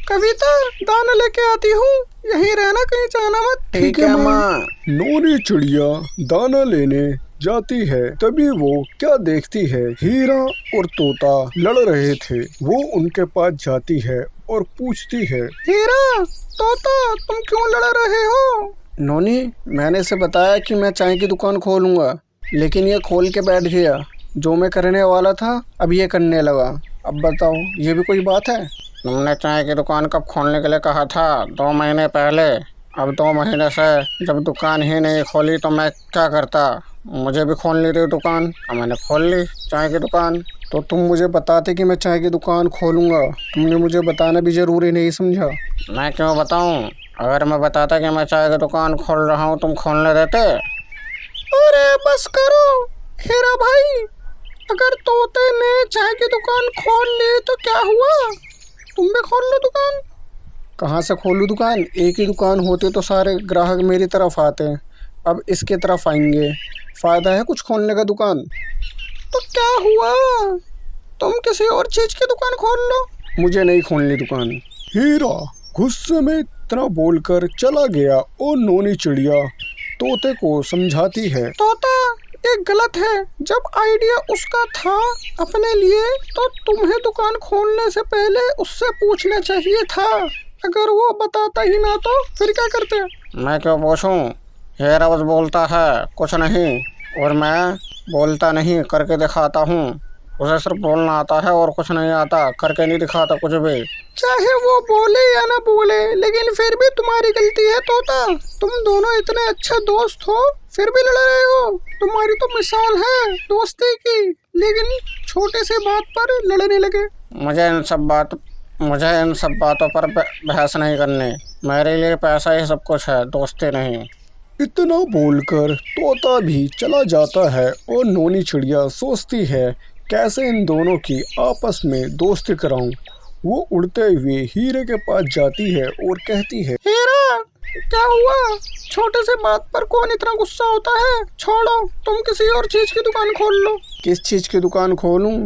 कविता दाना लेके आती हूँ, यहीं रहना, कहीं जाना मत। ठीक है माँ। नोनी चिड़िया दाना लेने जाती है, तभी वो क्या देखती है, हीरा और तोता लड़ रहे थे। वो उनके पास जाती है और पूछती है, हीरा, तोता, तुम क्यों लड़ रहे हो? नोनी, मैंने इसे बताया कि मैं चाय की दुकान खोलूंगा, लेकिन ये खोल के बैठ गया। जो मैं करने वाला था अब ये करने लगा। अब बताओ, ये भी कोई बात है? तुमने चाय की दुकान कब खोलने के लिए कहा था? 2 महीने पहले। अब 2 महीने से जब दुकान ही नहीं खोली तो मैं क्या करता? मुझे भी खोलनी थी दुकान, अब मैंने खोल ली चाय की दुकान। तो तुम मुझे बताते कि मैं चाय की दुकान खोलूंगा, तुमने मुझे बताना भी जरूरी नहीं समझा? मैं क्यों बताऊं? अगर मैं बताता कि मैं चाय की दुकान खोल रहा हूं, तुम खोलने देते? अरे बस करो हीरा भाई, अगर तोते ने चाय की दुकान खोल ली तो क्या हुआ? तुम भी खोल लो दुकान। कहाँ से खोलूं दुकान? एक ही दुकान होते तो सारे ग्राहक मेरी तरफ आते, अब इसके तरफ आएंगे। फायदा है कुछ खोलने का दुकान? तो क्या हुआ, तुम किसी और चीज की दुकान खोल लो। मुझे नहीं खोलनी दुकान। हीरा गुस्से में इतना बोलकर चला गया और नोनी चिड़िया तोते को समझाती है, तोता, ये गलत है। जब आइडिया उसका था अपने लिए तो तुम्हें दुकान खोलने से पहले उससे पूछना चाहिए था। अगर वो बताता ही ना तो फिर क्या करते? मैं क्यों पूछूं? हीरा बस बोलता है कुछ नहीं, और मैं बोलता नहीं, करके दिखाता हूँ। उसे सिर्फ बोलना आता है और कुछ नहीं आता, करके नहीं दिखाता कुछ भी। चाहे वो बोले या ना बोले, लेकिन फिर भी तुम्हारी गलती है तोता। तुम दोनों इतने अच्छे दोस्त हो, फिर भी लड़ रहे हो। तुम्हारी तो मिसाल है दोस्ती की, लेकिन छोटे से बात पर लड़ने लगे। मुझे इन सब बातों पर बहस नहीं करनी। मेरे लिए पैसा ही सब कुछ है, दोस्ती नहीं। इतना बोलकर तोता भी चला जाता है और नोनी चिड़िया सोचती है कैसे इन दोनों की आपस में दोस्ती कराऊं। वो उड़ते हुए हीरे के पास जाती है और कहती है, हीरा, क्या हुआ? छोटे से बात पर कौन इतना गुस्सा होता है? छोड़ो, तुम किसी और चीज की दुकान खोल लो। किस चीज की दुकान खोलूं?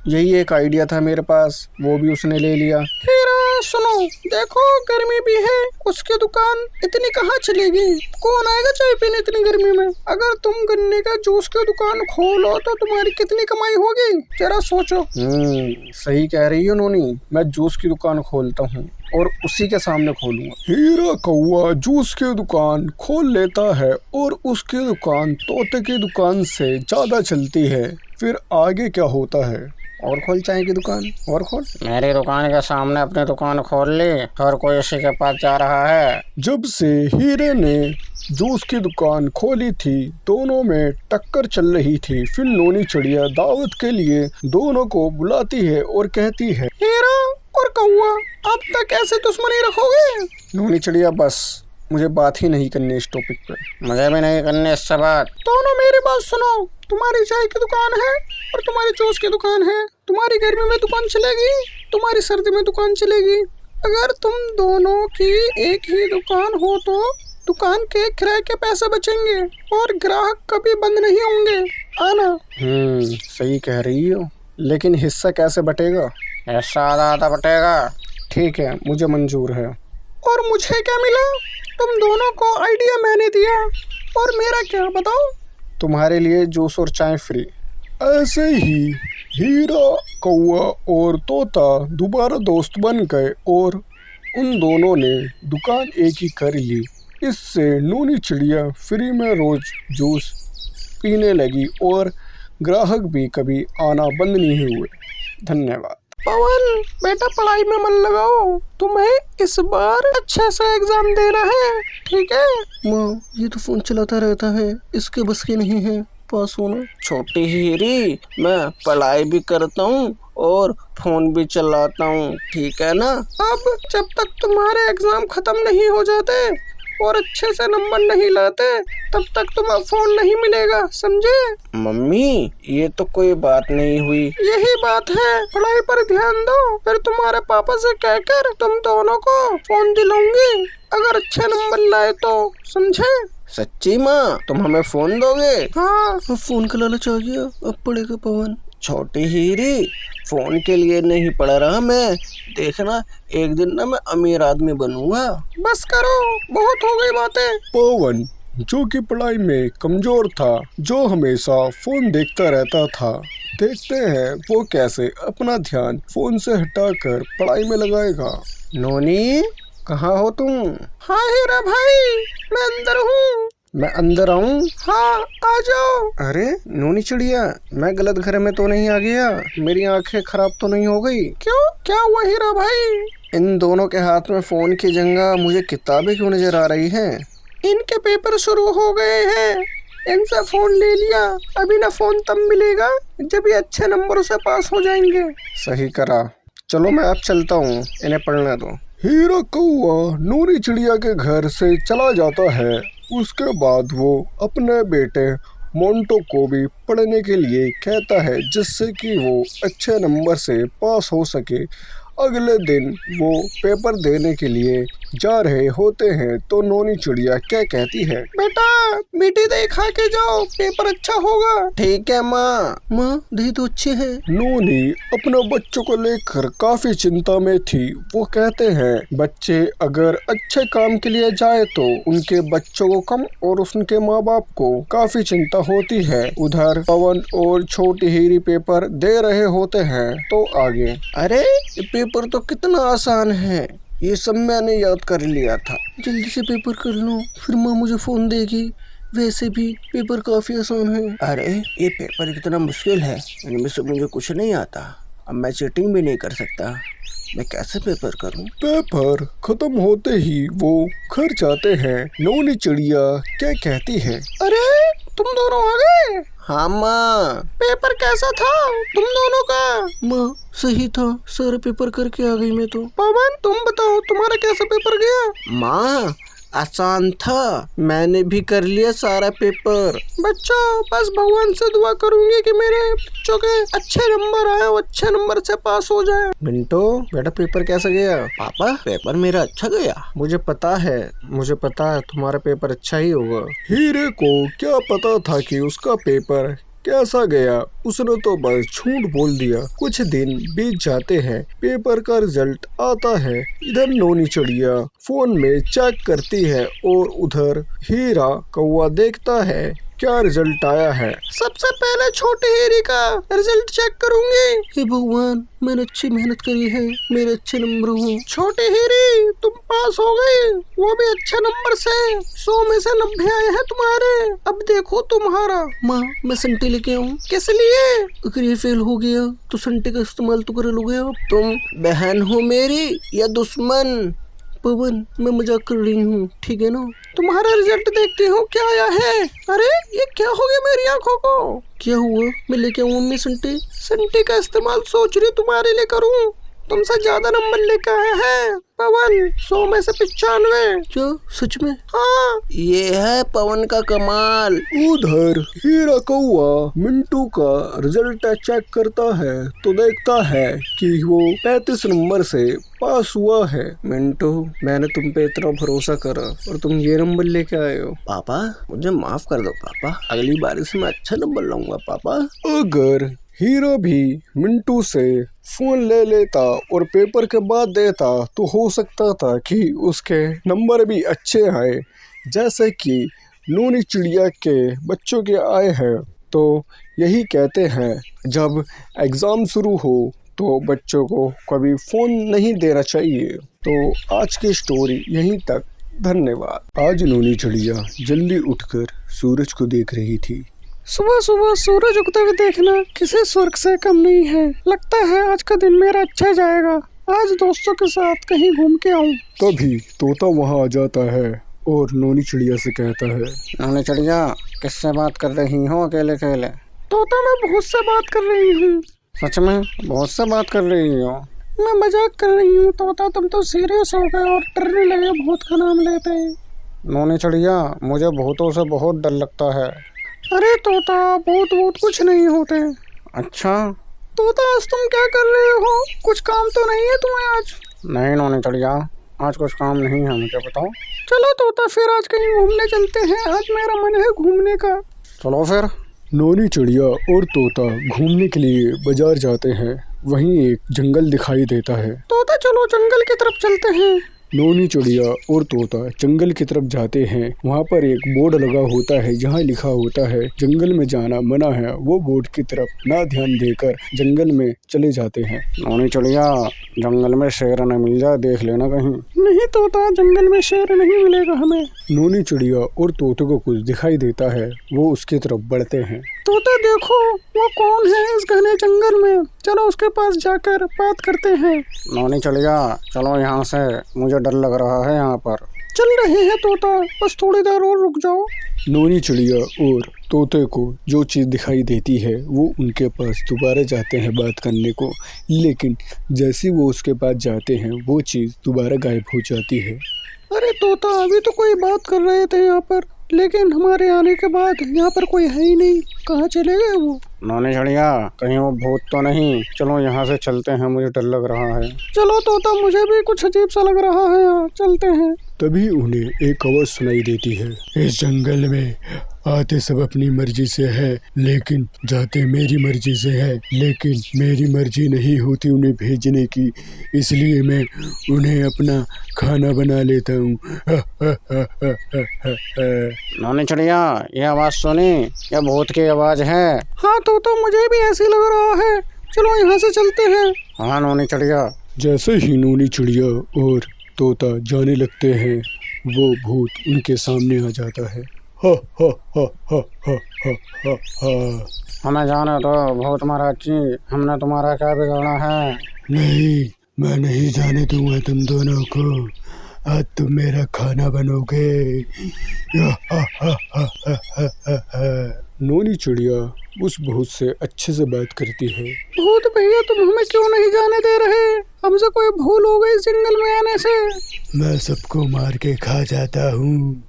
यही एक आइडिया था मेरे पास, वो भी उसने ले लिया। हीरा सुनो, देखो गर्मी भी है, उसकी दुकान इतनी कहाँ चलेगी? कौन आएगा चाय पीने इतनी गर्मी में? अगर तुम गन्ने का जूस की दुकान खोलो तो तुम्हारी कितनी कमाई होगी, जरा सोचो। सही कह रही हो नोनी, मैं जूस की दुकान खोलता हूँ और उसी के सामने खोलूंगा। हीरा कौआ जूस की दुकान खोल लेता है और उसकी दुकान तोते की दुकान से ज्यादा चलती है। फिर आगे क्या होता है? और खोल चाय की दुकान, और खोल। मेरी दुकान के सामने अपनी दुकान खोल ली, हर कोई उसी के पास जा रहा है। जब से हीरे ने जूस की दुकान खोली थी, दोनों में टक्कर चल रही थी। फिर नोनी चिड़िया दावत के लिए दोनों को बुलाती है और कहती है, हीरा और कौआ, अब तक ऐसे दुश्मनी रखोगे? नोनी चिड़िया, बस मुझे बात ही नहीं करनी इस टॉपिक पे। मुझे भी नहीं करनी इससे बात। दोनों मेरी बात सुनो, तुम्हारी चाय की दुकान है और तुम्हारी जूस की दुकान है। तुम्हारी गर्मी में दुकान चलेगी, तुम्हारी सर्दी में दुकान चलेगी। अगर तुम दोनों की एक ही दुकान हो तो दुकान के किराए के पैसे बचेंगे और ग्राहक कभी बंद नहीं होंगे। आना। सही कह रही हो, लेकिन हिस्सा कैसे बटेगा? हिस्सा आधा आधा बटेगा। ठीक है, मुझे मंजूर है। और मुझे क्या मिला? तुम दोनों को आइडिया मैंने दिया, और मेरा क्या बताओ? तुम्हारे लिए जूस और चाय फ्री। ऐसे ही हीरा कौआ और तोता दोबारा दोस्त बन गए और उन दोनों ने दुकान एक ही कर ली। इससे नूनी चिड़िया फ्री में रोज जूस पीने लगी और ग्राहक भी कभी आना बंद नहीं हुए। धन्यवाद। पवन बेटा, पढ़ाई में मन लगाओ, तुम्हें इस बार अच्छे से एग्जाम देना है, ठीक है? माँ, ये तो फोन चलाता रहता है, इसके बस की नहीं है पास होना। छोटी हीरी, मैं पढ़ाई भी करता हूँ और फोन भी चलाता हूँ, ठीक है ना? अब जब तक तुम्हारे एग्जाम खत्म नहीं हो जाते और अच्छे से नंबर नहीं लाते, तब तक तुम्हें फोन नहीं मिलेगा, समझे? मम्मी, ये तो कोई बात नहीं हुई। यही बात है, पढ़ाई पर ध्यान दो, फिर तुम्हारे पापा से कहकर तुम दोनों को फोन दिलाऊंगी, अगर अच्छे नंबर लाए तो, समझे? सच्ची माँ, तुम हमें फोन दोगे? हाँ। अब फोन का लालच आ गया, अब पड़ेगा पवन। छोटी हीरी, फोन के लिए नहीं पढ़ रहा मैं। देखना एक दिन ना मैं अमीर आदमी बनूंगा। बस करो, बहुत हो गई बातें। पवन जो कि पढ़ाई में कमजोर था, जो हमेशा फोन देखता रहता था, देखते हैं वो कैसे अपना ध्यान फोन से हटाकर पढ़ाई में लगाएगा। नोनी, कहाँ हो तुम? हाँ हीरा भाई, मैं अंदर हूँ। मैं अंदर आऊं? हाँ आ जाओ। अरे नोनी चिड़िया, मैं गलत घर में तो नहीं आ गया? मेरी आंखें खराब तो नहीं हो गई? क्यों, क्या हुआ हीरा भाई? इन दोनों के हाथ में फोन की जगह मुझे किताबें क्यों नजर आ रही हैं? इनके पेपर शुरू हो गए हैं, इनसे फोन ले लिया। अभी ना फोन तब मिलेगा जब ये अच्छे नंबरों से पास हो जाएंगे। सही करा। चलो मैं अब चलता हूँ, इन्हें पढ़ने दो। हीरा कौआ नूनी चिड़िया के घर से चला जाता है। उसके बाद वो अपने बेटे मोंटो को भी पढ़ने के लिए कहता है, जिससे कि वो अच्छे नंबर से पास हो सके। अगले दिन वो पेपर देने के लिए जा रहे होते हैं तो नोनी चिड़िया क्या कहती है? बेटा मीठी दही खा के जाओ, पेपर अच्छा होगा। ठीक है माँ। माँ दही तो अच्छे है। नोनी अपने बच्चों को लेकर काफी चिंता में थी। वो कहते हैं बच्चे अगर अच्छे काम के लिए जाए तो उनके बच्चों को कम और उनके माँ बाप को काफी चिंता होती है। उधर पवन और छोटी हीरी पेपर दे रहे होते हैं तो आगे, अरे ये पेपर तो कितना आसान है, ये सब मैंने याद कर लिया था। जल्दी से पेपर कर लो, फिर माँ मुझे फोन देगी। वैसे भी पेपर काफी आसान है। अरे ये पेपर कितना मुश्किल है, इनमें से मुझे कुछ नहीं आता। अब मैं चीटिंग भी नहीं कर सकता, मैं कैसे पेपर करूं? पेपर खत्म होते ही वो घर जाते हैं। नोनी चिड़िया क्या कहती है? अरे तुम दोनों आ गए? हाँ माँ। पेपर कैसा था तुम दोनों का? माँ सही था, सारे पेपर करके आ गई मैं तो। पवन तुम बताओ, तुम्हारा कैसा पेपर गया? माँ आसान था, मैंने भी कर लिया सारा पेपर। बच्चों बस भगवान से दुआ करूंगी कि मेरे बच्चों के अच्छे नंबर आए, वो अच्छे नंबर से पास हो जाए। मिंटो बेटा पेपर कैसा गया? पापा पेपर मेरा अच्छा गया। मुझे पता है तुम्हारा पेपर अच्छा ही होगा। हीरे को क्या पता था कि उसका पेपर कैसा गया, उसने तो बस झूठ बोल दिया। कुछ दिन बीत जाते हैं, पेपर का रिजल्ट आता है। इधर नोनी चिड़िया फोन में चेक करती है और उधर हीरा कौवा देखता है क्या रिजल्ट आया है। सबसे पहले छोटी हीरी का रिजल्ट चेक करूंगी। हे भगवान, मैंने अच्छी मेहनत करी है, मेरे अच्छे नंबर हूँ। छोटी हीरी तुम पास हो गई, वो भी अच्छे नंबर से। 100 में से 90 आए हैं तुम्हारे। अब देखो तुम्हारा। माँ मैं संटे लेके आऊँ? किस लिए? अगर ये फेल हो गया तो संटे का इस्तेमाल तो कर लोगे आप। तुम बहन हो मेरी या दुश्मन? पवन मैं मजाक कर रही हूँ, ठीक है ना? तुम्हारा रिजल्ट देखती हूँ क्या आया है। अरे ये क्या हो गया मेरी आंखों को? क्या हुआ? मैं लेके आऊँ मम्मी संटे? संटे का इस्तेमाल सोच रही तुम्हारे लिए करूँ? तुमसे ज्यादा नंबर लेके आया है पवन, 100 में से 95। क्या सच में? हाँ ये है पवन का कमाल। उधर हीरा कौआ मिंटू का रिजल्ट चेक करता है तो देखता है कि वो 35 नंबर से पास हुआ है। मिंटू मैंने तुम पे इतना भरोसा करा और तुम ये नंबर लेके आए हो। पापा मुझे माफ कर दो पापा, अगली बार से मैं अच्छा नंबर लाऊंगा पापा। अगर हीरा भी मिंटू से फोन ले लेता और पेपर के बाद देता तो हो सकता था कि उसके नंबर भी अच्छे आए, जैसे कि नूनी चिड़िया के बच्चों के आए हैं। तो यही कहते हैं जब एग्ज़ाम शुरू हो तो बच्चों को कभी फ़ोन नहीं देना चाहिए। तो आज की स्टोरी यहीं तक, धन्यवाद। आज नूनी चिड़िया जल्दी उठकर सूरज को देख रही थी। सुबह सुबह सूरज उगते हुए देखना किसी स्वर्ग से कम नहीं है। लगता है आज का दिन मेरा अच्छा जाएगा, आज दोस्तों के साथ कहीं घूम के आऊं। तभी तोता वहां आ जाता है और नोनी चिड़िया से कहता है, नोनी चिड़िया किससे बात कर रही हो अकेले अकेले? तोता मैं बहुत से बात कर रही हूँ। सच में बहुत से बात कर रही हो? मैं मजाक कर रही हूँ तोता, तुम तो सीरियस हो गए और डरने लगे भूत का नाम लेते हैं। नोनी चिड़िया मुझे भूतों से बहुत डर लगता है। अरे तोता भूत कुछ नहीं होते। अच्छा तोता आज तुम क्या कर रहे हो? कुछ काम तो नहीं है तुम्हें आज? नहीं नोनी चिड़िया, आज कुछ काम नहीं है, मुझे बताओ। चलो तोता फिर आज कहीं घूमने चलते हैं, आज मेरा मन है घूमने का। चलो फिर नोनी चिड़िया और तोता घूमने के लिए बाजार जाते हैं। वहीं एक जंगल दिखाई देता है। तोता चलो जंगल की तरफ चलते हैं। नोनी चिड़िया और तोता जंगल की तरफ जाते हैं। वहाँ पर एक बोर्ड लगा होता है जहाँ लिखा होता है जंगल में जाना मना है। वो बोर्ड की तरफ ना ध्यान देकर जंगल में चले जाते हैं। नोनी चिड़िया, जंगल में शेर न मिल जाए देख लेना कहीं। नहीं तोता, जंगल में शेर नहीं मिलेगा हमें। नोनी चिड़िया और तोते को कुछ दिखाई देता है। वो उसकी तरफ बढ़ते हैं। तोता देखो, वो कौन है इस घने जंगल में, चलो उसके पास जाकर बात करते हैं। नोनी चिड़िया, चलो यहाँ से, मुझे डर लग रहा है यहाँ पर। चल रहे हैं तोता, बस थोड़ी देर और रुक जाओ। नोनी चिड़िया और तोते को जो चीज़ दिखाई देती है वो उनके पास दोबारा जाते हैं बात करने को, लेकिन जैसे वो उसके पास जाते हैं वो चीज़ दोबारा गायब हो जाती है। अरे तोता, अभी तो कोई बात कर रहे थे यहाँ पर, लेकिन हमारे आने के बाद यहाँ पर कोई है ही नहीं। कहाँ चले गए वो? नोनी चिड़िया, कहीं वो भूत तो नहीं? चलो यहाँ से चलते हैं, मुझे डर लग रहा है। चलो तोता, मुझे भी कुछ अजीब सा लग रहा है यहाँ, चलते हैं। तभी उन्हें एक आवाज़ सुनाई देती है। इस जंगल में आते सब अपनी मर्जी से है, लेकिन जाते मेरी मर्जी से है। लेकिन मेरी मर्जी नहीं होती उन्हें भेजने की, इसलिए मैं उन्हें अपना खाना बना लेता हूँ। नोनी चिड़िया, ये आवाज़ सुनी? ये भूत की आवाज़ है। हाँ तोता, मुझे भी ऐसे लग रहा है, चलो यहाँ से चलते हैं। हाँ नोनी चिड़िया। जैसे ही नोनी चिड़िया और तोता जाने लगते हैं वो भूत उनके सामने आ जाता है। हा हा हा हा हा हा हा हा। हमें जाने दो भूत महाराज जी, हमने तुम्हारा क्या बिगाड़ा है? नहीं, मैं नहीं जाने दूंगा तुम दोनों को। आज तुम मेरा खाना बनोगे। नोनी चिड़िया उस भूत से अच्छे से बात करती है। भूत भैया, तुम हमें क्यों नहीं जाने दे रहे? हमसे कोई भूल हो गई जंगल में आने से। मैं सबको मार के खा जाता हूँ।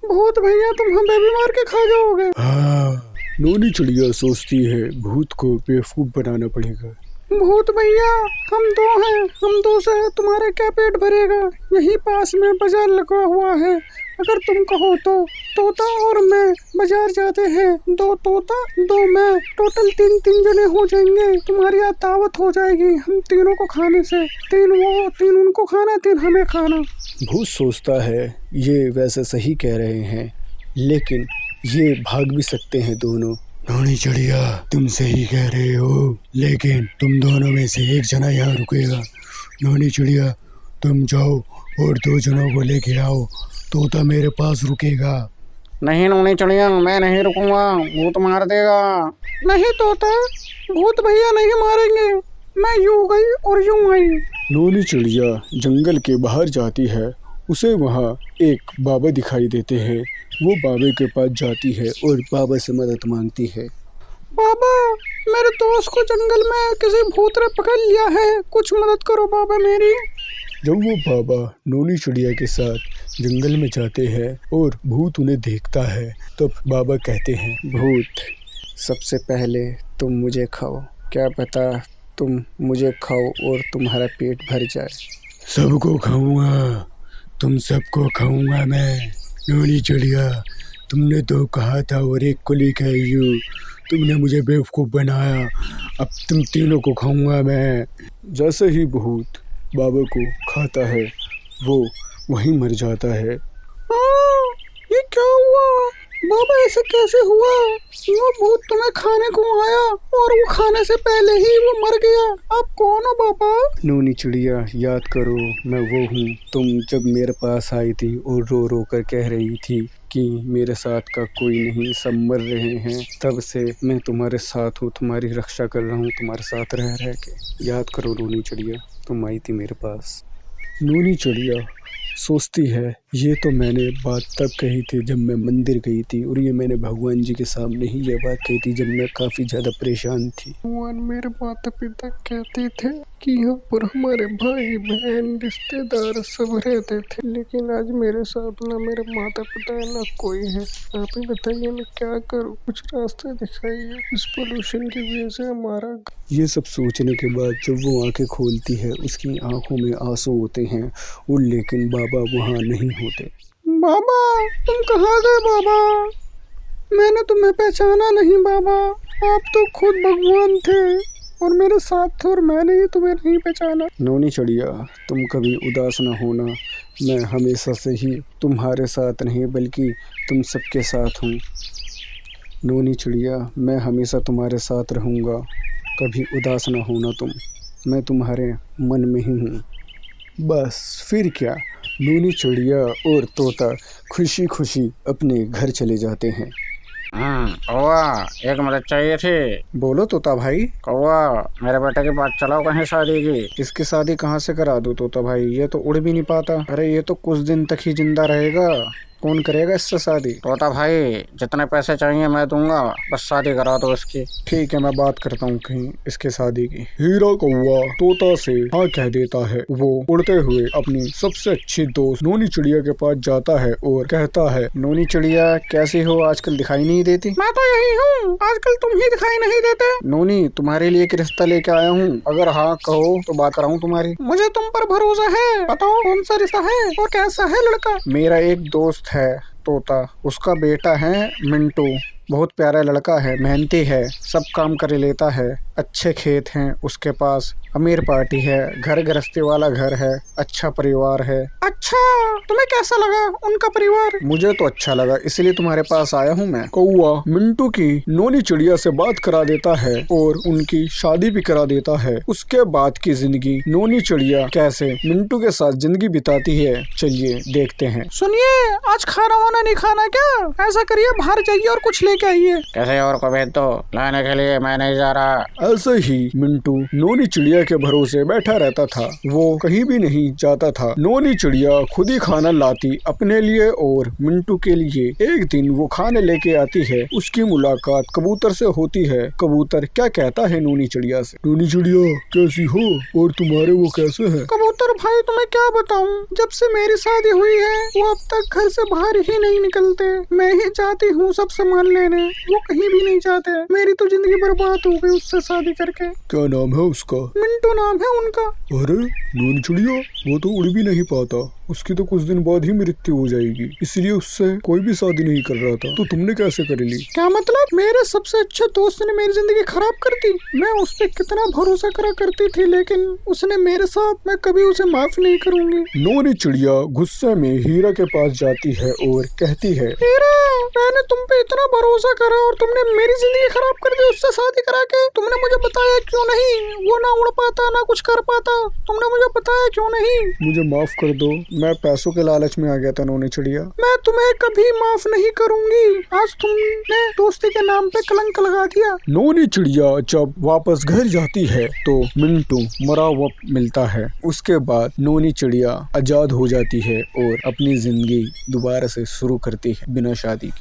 भूत भैया, तुम हमें भी मार के खा जाओगे? हाँ। नोनी चिड़िया सोचती है भूत को बेवकूफ बनाना पड़ेगा। भूत भैया, हम दो हैं, हम दो से तुम्हारा क्या पेट भरेगा? यहीं पास में बाजार लगा हुआ है, अगर तुम कहो तो तोता और मैं बाजार जाते हैं। 2 तोता 2 मैं, टोटल 3 जने हो जाएंगे। तुम्हारी यहाँ दावत हो जाएगी हम तीनों को खाने से। 3 वो, 3 उनको खाना, 3 हमें खाना। भूत सोचता है ये वैसे सही कह रहे हैं, लेकिन ये भाग भी सकते हैं दोनों। नोनी चिड़िया, तुम सही कह रहे हो, लेकिन तुम दोनों में से एक जना यहाँ रुकेगा। नोनी चिड़िया, तुम जाओ और 2 जनों को लेके आओ, तोता मेरे पास रुकेगा। नहीं नोनी चिड़िया, मैं नहीं रुकूंगा, भूत मार देगा। नहीं तोता, भूत भैया नहीं मारेंगे, मैं यूं गई और यूं आई। नोनी चिड़िया जंगल के बाहर जाती है। उसे वहाँ एक बाबा दिखाई देते हैं। वो बाबे के पास जाती है और बाबा से मदद मांगती है। बाबा, मेरे दोस्त को जंगल में किसी भूत ने पकड़ लिया है, कुछ मदद करो बाबा मेरी। जब वो बाबा नोनी चिड़िया के साथ जंगल में जाते हैं और भूत उन्हें देखता है, तब बाबा कहते हैं, भूत, सबसे पहले तुम मुझे खाओ, क्या पता तुम मुझे खाओ और तुम्हारा पेट भर जाए। सबको खाऊंगा, तुम सबको खाऊंगा मैं। नोनी चिड़िया, तुमने तो कहा था और एक को लेकर आई हो, तुमने मुझे बेवकूफ़ बनाया, अब तुम तीनों को खाऊंगा मैं। जैसे ही भूत बाबा को खाता है वो वहीं मर जाता है। ये क्या हुआ बाबा, ऐसे कैसे हुआ? वो भूत तुम्हें खाने को आया और वो खाने से पहले ही वो मर गया। आप कौन हो बाबा? नोनी चिड़िया, याद करो, मैं वो हूँ। तुम जब मेरे पास आई थी और रो रो कर कह रही थी कि मेरे साथ का कोई नहीं, सब मर रहे हैं, तब से मैं तुम्हारे साथ हूँ, तुम्हारी रक्षा कर रहा हूँ, तुम्हारे साथ रह रह के। याद करो नोनी चिड़िया, तुम आई थी मेरे पास। नोनी चिड़िया सोचती है ये तो मैंने बात तब कही थी जब मैं मंदिर गई थी, और ये मैंने भगवान जी के सामने ही ये बात कही थी जब मैं काफ़ी ज़्यादा परेशान थी। भगवान मेरे माता पिता कहते थे कि यहाँ पर हमारे भाई बहन रिश्तेदार सब रहते थे, लेकिन आज मेरे साथ ना मेरे माता पिता है ना कोई है। आप ही बताइए मैं क्या करूँ, कुछ रास्ते दिखाइए। इस पोल्यूशन की वजह से हमारा। ये सब सोचने के बाद जब वो आंखें खोलती है उसकी आंखों में आंसू होते हैं, और लेकिन बाबा वहाँ नहीं होते। बाबा, तुम कहाँ गए बाबा? मैंने तुम्हें पहचाना नहीं बाबा, आप तो खुद भगवान थे और मेरे साथ थे और मैंने ही तुम्हें नहीं पहचाना। नोनी चिड़िया, तुम कभी उदास न होना, मैं हमेशा से ही तुम्हारे साथ नहीं बल्कि तुम सबके साथ हूँ। नोनी चिड़िया, मैं हमेशा तुम्हारे साथ रहूँगा, कभी उदास न होना तुम, मैं तुम्हारे मन में ही हूँ। बस फिर क्या, नोनी चिड़िया और तोता खुशी खुशी अपने घर चले जाते हैं। कौवा, एक मदद चाहिए थी। बोलो तोता भाई। कौवा, मेरे बेटे की बात चलाओ कहीं शादी की। इसकी शादी कहाँ से करा दूँ तोता भाई, ये तो उड़ भी नहीं पाता। अरे ये तो कुछ दिन तक ही जिंदा रहेगा, कौन करेगा इससे शादी। तोता भाई, जितने पैसे चाहिए मैं दूंगा, बस शादी करा दो इसकी। ठीक है, मैं बात करता हूँ कहीं इसके शादी की। हीरा कौवा तोता से हाँ कह देता है। वो उड़ते हुए अपनी सबसे अच्छी दोस्त नोनी चिड़िया के पास जाता है और कहता है, नोनी चिड़िया कैसी हो, आजकल दिखाई नहीं देती। मैं तो यही हूँ, आजकल तुम ही दिखाई नहीं देते। नोनी, तुम्हारे लिए एक रिश्ता लेके आया हूँ, अगर हाँ कहो तो बात कराऊँ तुम्हारी। मुझे तुम पर भरोसा है, बताओ कौन सा रिश्ता है और कैसा है लड़का। मेरा एक दोस्त है तोता, उसका बेटा है मिंटू, बहुत प्यारा लड़का है, मेहनती है, सब काम कर लेता है, अच्छे खेत हैं उसके पास, अमीर पार्टी है, घर गृहस्थी वाला घर है, अच्छा परिवार है। अच्छा, तुम्हें कैसा लगा उनका परिवार? मुझे तो अच्छा लगा, इसलिए तुम्हारे पास आया हूँ मैं। कौवा मिंटू की नोनी चिड़िया से बात करा देता है और उनकी शादी भी करा देता है। उसके बाद की जिंदगी नोनी चिड़िया कैसे मिंटू के साथ जिंदगी बिताती है, चलिए देखते हैं। सुनिए, आज खाना वाना नहीं खाना क्या? ऐसा करिए, बाहर जाइए और कुछ लेके आइए। कैसे और को भेज दो लाने के लिए, मैं नहीं जा रहा। ऐसे ही मिंटू नोनी चिड़िया के भरोसे बैठा रहता था, वो कहीं भी नहीं जाता था। नोनी चिड़िया खुद ही खाना लाती अपने लिए और मिंटू के लिए। एक दिन वो खाने लेके आती है, उसकी मुलाकात कबूतर से होती है। कबूतर क्या कहता है नोनी चिड़िया से, नोनी चिड़िया कैसी हो और तुम्हारे वो कैसे है? कबूतर भाई, तुम्हें क्या बताऊं, जब से मेरी शादी हुई है वो अब तक घर से बाहर ही नहीं निकलते। मैं ही जाती हूँ सब सामान लेने, वो कहीं भी नहीं जाते। मेरी तो जिंदगी बर्बाद हो गई उससे शादी करके। क्या नाम है उसका? मिंटू नाम है उनका। अरे नोनी चिड़िया, वो तो उड़ भी नहीं पाता, उसकी तो कुछ दिन बाद ही मृत्यु हो जाएगी, इसलिए उससे कोई भी शादी नहीं कर रहा था, तो तुमने कैसे कर ली? क्या मतलब? मेरे सबसे अच्छे दोस्त ने मेरी जिंदगी खराब कर दी। मैं उस पर कितना भरोसा करा करती थी, लेकिन उसने मेरे साथ, मैं कभी उसे माफ नहीं करूंगी। नोनी चिड़िया गुस्से में हीरा के पास जाती है और कहती है, हीरा, मैंने तुम पे इतना भरोसा करा और तुमने मेरी जिंदगी खराब कर दी उससे शादी करा के। तुमने मुझे बताया क्यों नहीं? वो ना उड़ पाता ना कुछ कर पाता, तुमने मुझे बताया क्यों नहीं? मुझे माफ कर दो, मैं पैसों के लालच में आ गया था नोनी चिड़िया। मैं तुम्हें कभी माफ नहीं करूंगी, आज तुमने दोस्ती के नाम पे कलंक लगा दिया। नोनी चिड़िया जब वापस घर जाती है तो मिंटू मरा हुआ मिलता है। उसके बाद नोनी चिड़िया आजाद हो जाती है और अपनी जिंदगी दोबारा से शुरू करती है बिना शादी के।